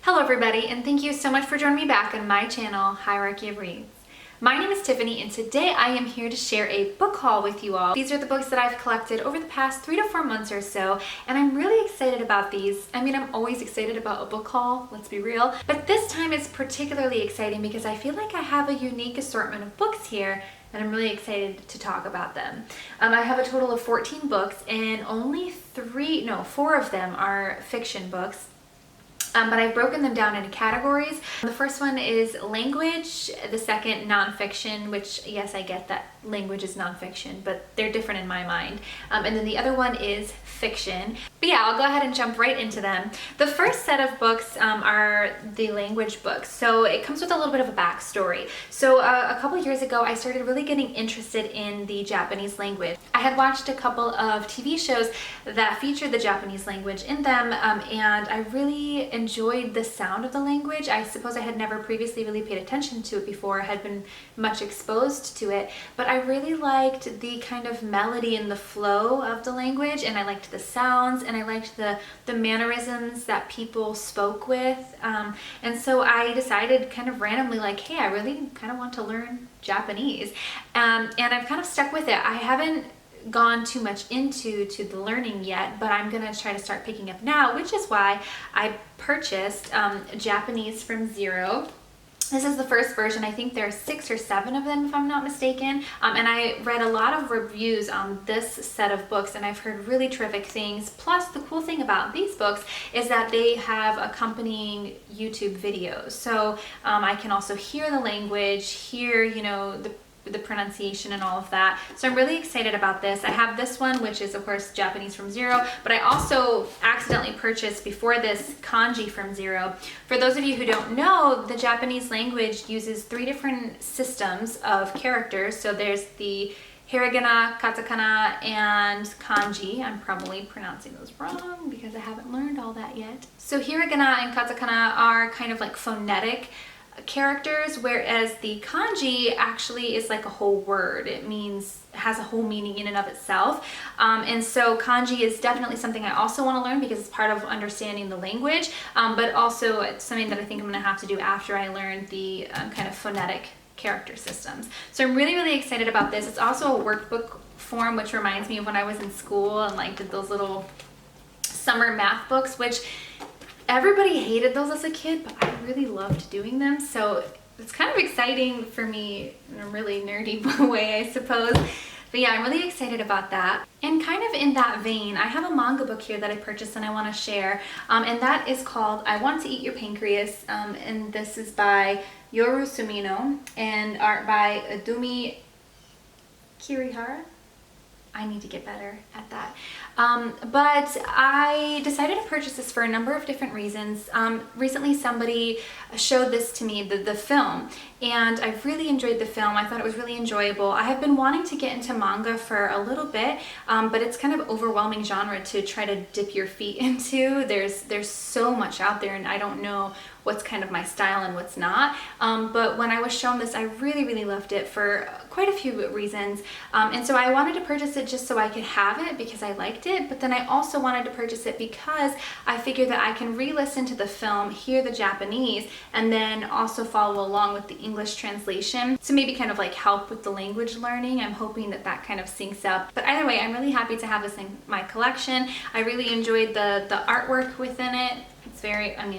Hello everybody, and thank you so much for joining me back on my channel, Hierarchy of Reads. My name is Tiffany, and today I am here to share a book haul with you all. These are the books that I've collected over the past 3 to 4 months or so, and I'm really excited about these. I mean, I'm always excited about a book haul, let's be real, but this time it's particularly exciting because I feel like I have a unique assortment of books here, and I'm really excited to talk about them. I have a total of 14 books, and only 4 of them are fiction books. But I've broken them down into categories. The first one is language, the second nonfiction, which yes, I get that language is nonfiction, but they're different in my mind. And then the other one is fiction. But yeah, I'll go ahead and jump right into them. The first set of books are the language books. So it comes with a little bit of a backstory. So a couple years ago, I started really getting interested in the Japanese language. I had watched a couple of TV shows that featured the Japanese language in them, and I really enjoyed the sound of the language. I suppose I had never previously really paid attention to it before, I had been much exposed to it, but I really liked the kind of melody and the flow of the language, and I liked the sounds, and I liked the mannerisms that people spoke with, and so I decided kind of randomly, like, hey, I really kind of want to learn Japanese, and I've kind of stuck with it. I haven't gone too much into the learning yet, but I'm gonna try to start picking up now, which is why I purchased Japanese from Zero. This is the first version. I think there are 6 or 7 of them if I'm not mistaken, and I read a lot of reviews on this set of books, and I've heard really terrific things. Plus, the cool thing about these books is that they have accompanying YouTube videos, so I can also hear the language, hear the pronunciation and all of that. So I'm really excited about this. I have this one, which is of course Japanese from Zero, but I also accidentally purchased before this kanji from Zero. For those of you who don't know, the Japanese language uses 3 different systems of characters. So there's the hiragana, katakana, and kanji. I'm probably pronouncing those wrong because I haven't learned all that yet. So hiragana and katakana are kind of like phonetic characters, whereas the kanji actually is like a whole word. It has a whole meaning in and of itself, and so kanji is definitely something I also want to learn because it's part of understanding the language, but also it's something that I think I'm going to have to do after I learn the kind of phonetic character systems. So I'm really excited about this. It's also a workbook form, which reminds me of when I was in school and like did those little summer math books, which everybody hated those as a kid, but I really loved doing them. So it's kind of exciting for me in a really nerdy way, I suppose. But yeah, I'm really excited about that. And kind of in that vein, I have a manga book here that I purchased and I want to share. And that is called I Want to Eat Your Pancreas. And this is by Yoru Sumino and art by Adumi Kirihara. I need to get better at that. But I decided to purchase this for a number of different reasons. Recently somebody showed this to me, the film, and I really enjoyed the film. I thought it was really enjoyable. I have been wanting to get into manga for a little bit, but it's kind of overwhelming genre to try to dip your feet into. There's so much out there, and I don't know what's kind of my style and what's not. But when I was shown this, I really loved it for quite a few reasons. And so I wanted to purchase it just so I could have it because I liked it, but then I also wanted to purchase it because I figured that I can re-listen to the film, hear the Japanese, and then also follow along with the English translation to maybe kind of like help with the language learning. I'm hoping that that kind of syncs up. But either way, I'm really happy to have this in my collection. I really enjoyed the artwork within it. It's very, I don't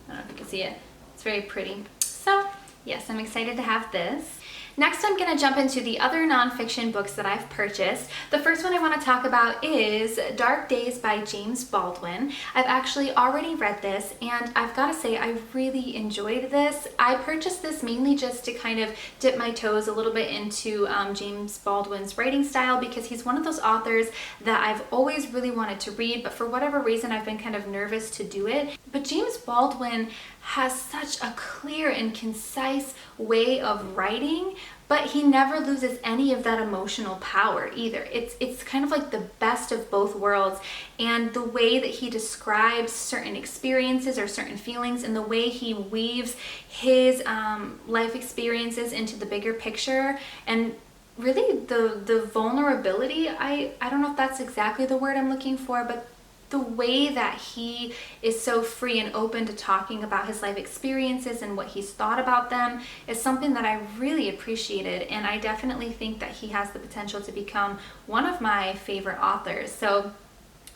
know if you can see it. It's very pretty. So yes, I'm excited to have this. Next, I'm going to jump into the other nonfiction books that I've purchased. The first one I want to talk about is Dark Days by James Baldwin. I've actually already read this, and I've got to say I really enjoyed this. I purchased this mainly just to kind of dip my toes a little bit into James Baldwin's writing style because he's one of those authors that I've always really wanted to read, but for whatever reason I've been kind of nervous to do it. But James Baldwin has such a clear and concise way of writing, but he never loses any of that emotional power either. It's kind of like the best of both worlds, and the way that he describes certain experiences or certain feelings and the way he weaves his life experiences into the bigger picture, and really the vulnerability, I don't know if that's exactly the word I'm looking for, but the way that he is so free and open to talking about his life experiences and what he's thought about them is something that I really appreciated, and I definitely think that he has the potential to become one of my favorite authors. So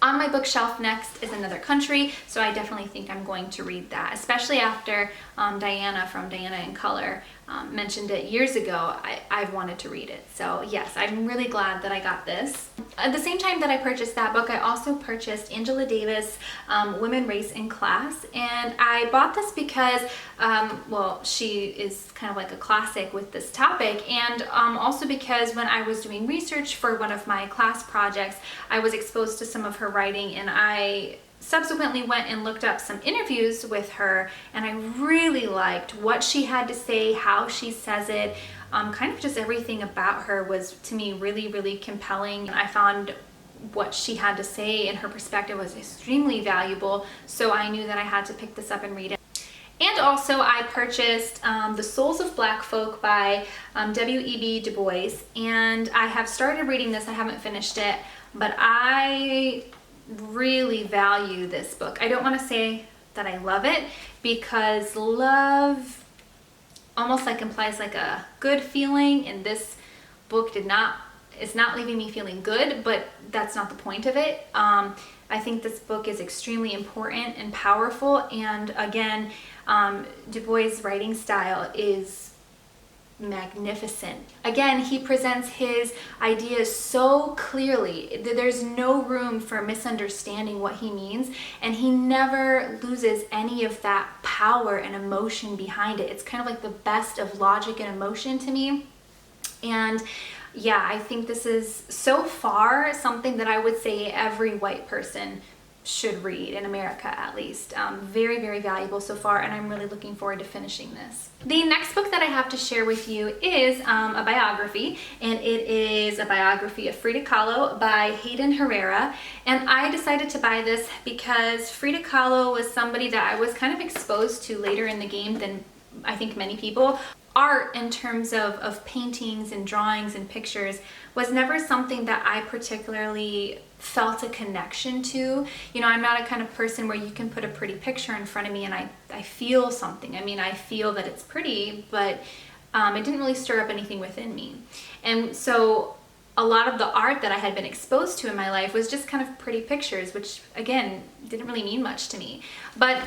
on my bookshelf next is Another Country, so I definitely think I'm going to read that, especially after Diana from Diana in Color mentioned it years ago. I've wanted to read it. So yes, I'm really glad that I got this. At the same time that I purchased that book, I also purchased Angela Davis' Women, Race, and Class. And I bought this because, well, she is kind of like a classic with this topic, and also because when I was doing research for one of my class projects, I was exposed to some of her writing, and I subsequently went and looked up some interviews with her, and I really liked what she had to say, how she says it. Kind of just everything about her was, to me, really, really compelling. I found what she had to say and her perspective was extremely valuable, so I knew that I had to pick this up and read it. And also I purchased The Souls of Black Folk by W.E.B. Du Bois, and I have started reading this. I haven't finished it, but I really value this book. I don't want to say that I love it, because love almost like implies like a good feeling, and this book it's not leaving me feeling good, but that's not the point of it. I think this book is extremely important and powerful, and again, Du Bois' writing style is magnificent. Again, he presents his ideas so clearly. There's no room for misunderstanding what he means, and he never loses any of that power and emotion behind it. It's kind of like the best of logic and emotion to me. And yeah, I think this is so far something that I would say every white person should read, in America at least. Very, very valuable so far, and I'm really looking forward to finishing this. The next book that I have to share with you is a biography, and it is a biography of Frida Kahlo by Hayden Herrera. And I decided to buy this because Frida Kahlo was somebody that I was kind of exposed to later in the game than I think many people. Art in terms of paintings and drawings and pictures was never something that I particularly felt a connection to. You know, I'm not a kind of person where you can put a pretty picture in front of me and I feel something. I mean, I feel that it's pretty, but it didn't really stir up anything within me. And so a lot of the art that I had been exposed to in my life was just kind of pretty pictures, which again, didn't really mean much to me. But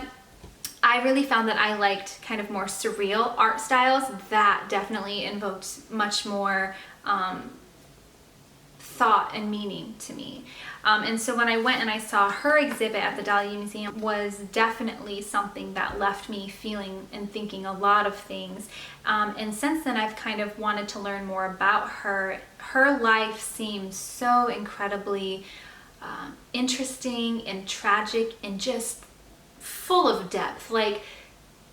I really found that I liked kind of more surreal art styles that definitely invoked much more thought and meaning to me. And so when I went and I saw her exhibit at the Dali Museum, was definitely something that left me feeling and thinking a lot of things. And since then I've kind of wanted to learn more about her. Her life seems so incredibly interesting and tragic and just full of depth. Like,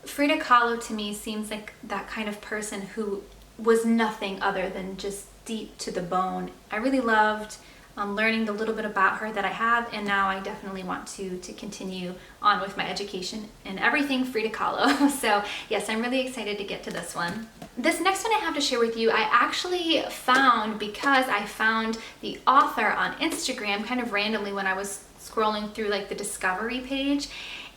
Frida Kahlo to me seems like that kind of person who was nothing other than just deep to the bone. I really loved learning the little bit about her that I have, and now I definitely want to continue on with my education and everything Frida Kahlo. So yes, I'm really excited to get to this one. This next one I have to share with you, I actually found because I found the author on Instagram kind of randomly when I was scrolling through like the discovery page,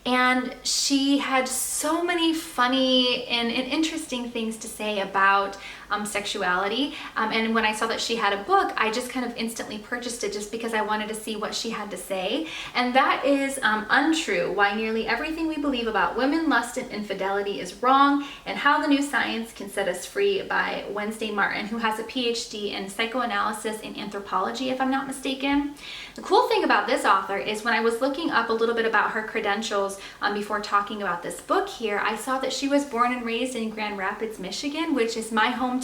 and she had so many funny and interesting things to say about sexuality. And when I saw that she had a book, I just kind of instantly purchased it just because I wanted to see what she had to say. And that is Untrue: Why Nearly Everything We Believe About Women, Lust, and Infidelity is Wrong, and How the New Science Can Set Us Free by Wednesday Martin, who has a PhD in psychoanalysis and anthropology, if I'm not mistaken. The cool thing about this author is when I was looking up a little bit about her credentials before talking about this book here, I saw that she was born and raised in Grand Rapids, Michigan, which is my hometown.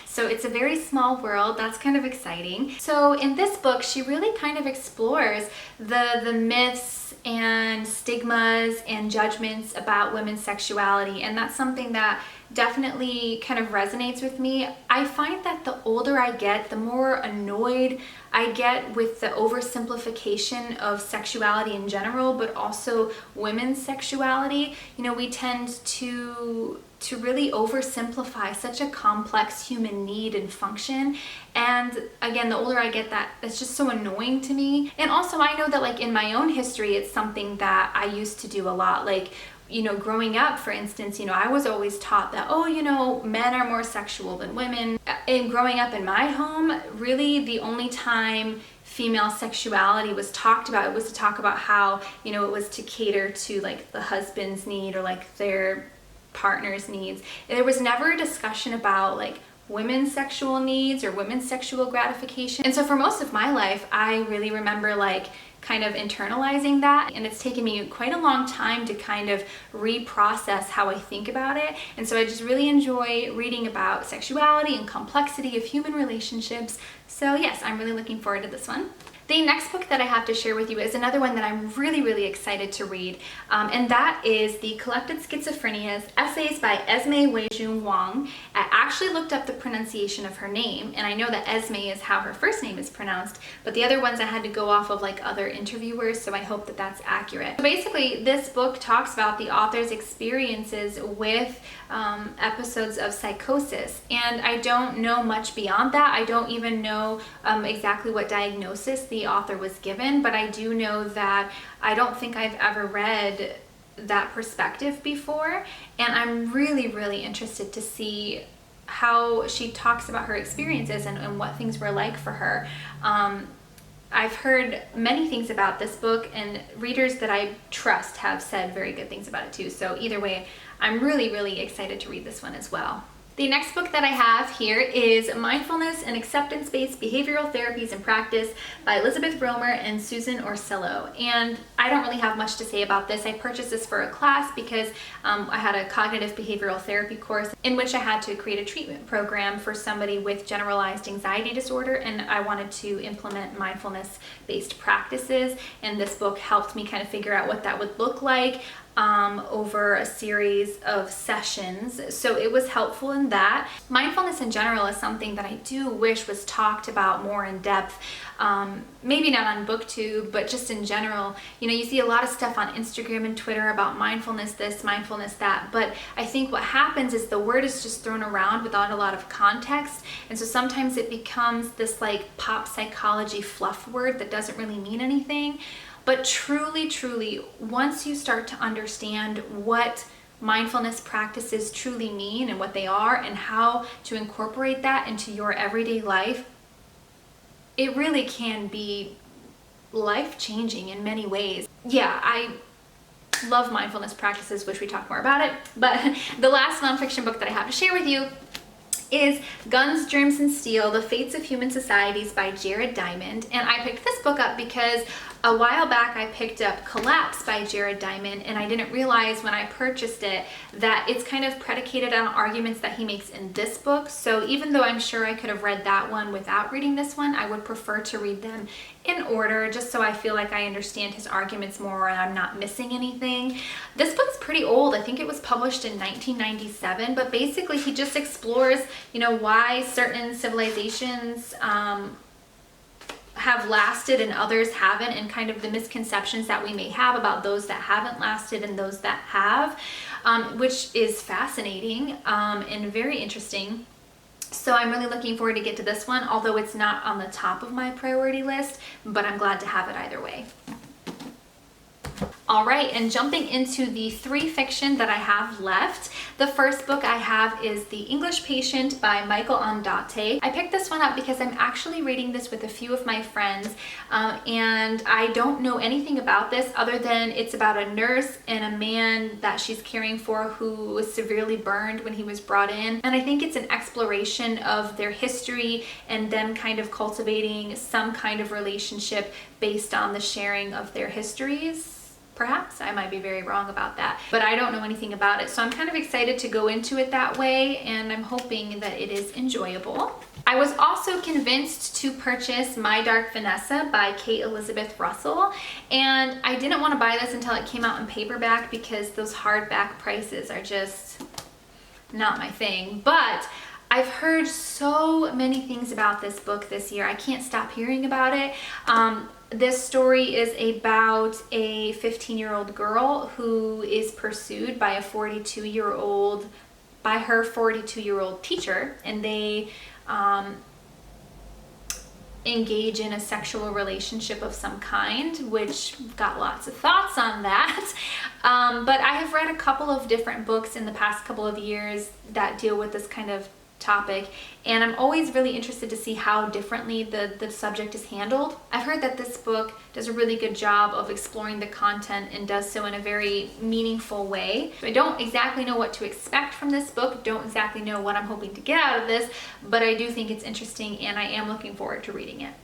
So it's a very small world. That's kind of exciting. So in this book, she really kind of explores the myths and stigmas and judgments about women's sexuality, and that's something that definitely kind of resonates with me. I find that the older I get, the more annoyed I get with the oversimplification of sexuality in general, but also women's sexuality. You know, we tend to really oversimplify such a complex human need and function. And again, the older I get, that's just so annoying to me. And also I know that like in my own history, it's something that I used to do a lot. Like, you know, growing up, for instance, you know, I was always taught that, oh, you know, men are more sexual than women. And growing up in my home, really the only time female sexuality was talked about, it was to talk about how, you know, it was to cater to like the husband's need or like their partner's needs. There was never a discussion about like women's sexual needs or women's sexual gratification. And so for most of my life, I really remember like kind of internalizing that, and it's taken me quite a long time to kind of reprocess how I think about it. And so I just really enjoy reading about sexuality and complexity of human relationships. So yes, I'm really looking forward to this one. The next book that I have to share with you is another one that I'm really excited to read, and that is The Collected Schizophrenias, Essays by Esme Weijun Wang. I actually looked up the pronunciation of her name, and I know that Esme is how her first name is pronounced, but the other ones I had to go off of like other interviewers, so I hope that that's accurate. So basically, this book talks about the author's experiences with episodes of psychosis, and I don't know much beyond that. I don't even know exactly what diagnosis the author was given, but I do know that I don't think I've ever read that perspective before, and I'm really interested to see how she talks about her experiences and what things were like for her. I've heard many things about this book, and readers that I trust have said very good things about it too. So either way, I'm really excited to read this one as well. The next book that I have here is Mindfulness and Acceptance-Based Behavioral Therapies and Practice by Elizabeth Romer and Susan Orsillo. And I don't really have much to say about this. I purchased this for a class because I had a cognitive behavioral therapy course in which I had to create a treatment program for somebody with generalized anxiety disorder, and I wanted to implement mindfulness-based practices, and this book helped me kind of figure out what that would look like over a series of sessions. So it was helpful in that. Mindfulness in general is something that I do wish was talked about more in depth. Maybe not on BookTube, but just in general. You know, you see a lot of stuff on Instagram and Twitter about mindfulness this, mindfulness that, but I think what happens is the word is just thrown around without a lot of context, and so sometimes it becomes this like pop psychology fluff word that doesn't really mean anything. But truly, once you start to understand what mindfulness practices truly mean and what they are and how to incorporate that into your everyday life, it really can be life-changing in many ways. Yeah, I love mindfulness practices, wish we talked more about it, but the last nonfiction book that I have to share with you is Guns, Germs, and Steel, The Fates of Human Societies by Jared Diamond. And I picked this book up because a while back I picked up Collapse by Jared Diamond, and I didn't realize when I purchased it that it's kind of predicated on arguments that he makes in this book. So even though I'm sure I could have read that one without reading this one, I would prefer to read them in order, just so I feel like I understand his arguments more and I'm not missing anything. This book's pretty old. I think it was published in 1997, but basically he just explores, you know, why certain civilizations have lasted and others haven't, and kind of the misconceptions that we may have about those that haven't lasted and those that have, which is fascinating and very interesting. So I'm really looking forward to get to this one, although it's not on the top of my priority list, but I'm glad to have it either way. All right, and jumping into the 3 fiction that I have left, the first book I have is The English Patient by Michael Ondate. I picked this one up because I'm actually reading this with a few of my friends, and I don't know anything about this other than it's about a nurse and a man that she's caring for who was severely burned when he was brought in. And I think it's an exploration of their history and them kind of cultivating some kind of relationship based on the sharing of their histories. Perhaps I might be very wrong about that, but I don't know anything about it. So I'm kind of excited to go into it that way, and I'm hoping that it is enjoyable. I was also convinced to purchase My Dark Vanessa by Kate Elizabeth Russell, and I didn't want to buy this until it came out in paperback because those hardback prices are just not my thing, but I've heard so many things about this book this year. I can't stop hearing about it. This story is about a 15-year-old girl who is pursued by her 42-year-old teacher, and they engage in a sexual relationship of some kind, which got lots of thoughts on that. But I have read a couple of different books in the past couple of years that deal with this kind of topic, and I'm always really interested to see how differently the subject is handled. I've heard that this book does a really good job of exploring the content and does so in a very meaningful way. I don't exactly know what to expect from this book, don't exactly know what I'm hoping to get out of this, but I do think it's interesting and I am looking forward to reading it.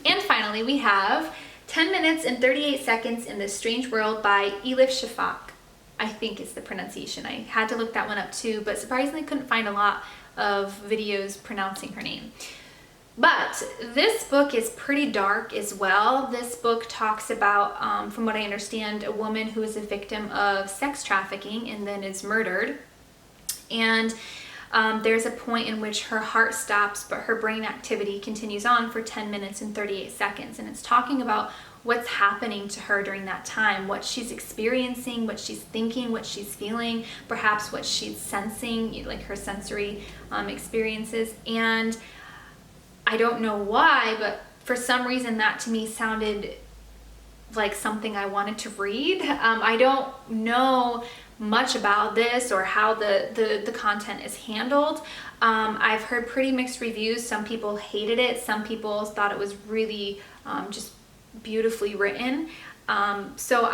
And finally, we have 10 Minutes and 38 Seconds in This Strange World by Elif Shafak. I think is the pronunciation. I had to look that one up too, but surprisingly couldn't find a lot of videos pronouncing her name. But this book is pretty dark as well. This book talks about, from what I understand, a woman who is a victim of sex trafficking and then is murdered. And there's a point in which her heart stops, but her brain activity continues on for 10 minutes and 38 seconds. And it's talking about what's happening to her during that time, what she's experiencing, what she's thinking, what she's feeling, perhaps what she's sensing, like her sensory experiences. And I don't know why, but for some reason that to me sounded like something I wanted to read. I don't know much about this or how the content is handled. I've heard pretty mixed reviews. Some people hated it. Some people thought it was really just beautifully written. So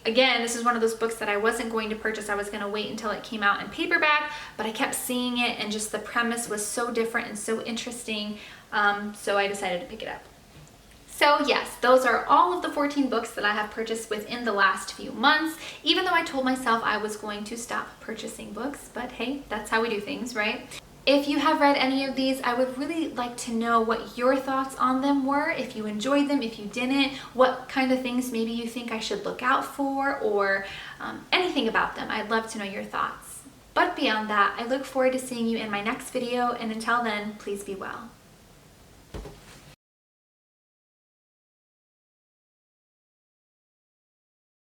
again, this is one of those books that I wasn't going to purchase. I was going to wait until it came out in paperback, but I kept seeing it and just the premise was so different and so interesting. So I decided to pick it up. So yes, those are all of the 14 books that I have purchased within the last few months, even though I told myself I was going to stop purchasing books, but hey, that's how we do things, right? If you have read any of these, I would really like to know what your thoughts on them were, if you enjoyed them, if you didn't, what kind of things maybe you think I should look out for, or anything about them. I'd love to know your thoughts. But beyond that, I look forward to seeing you in my next video, and until then, please be well.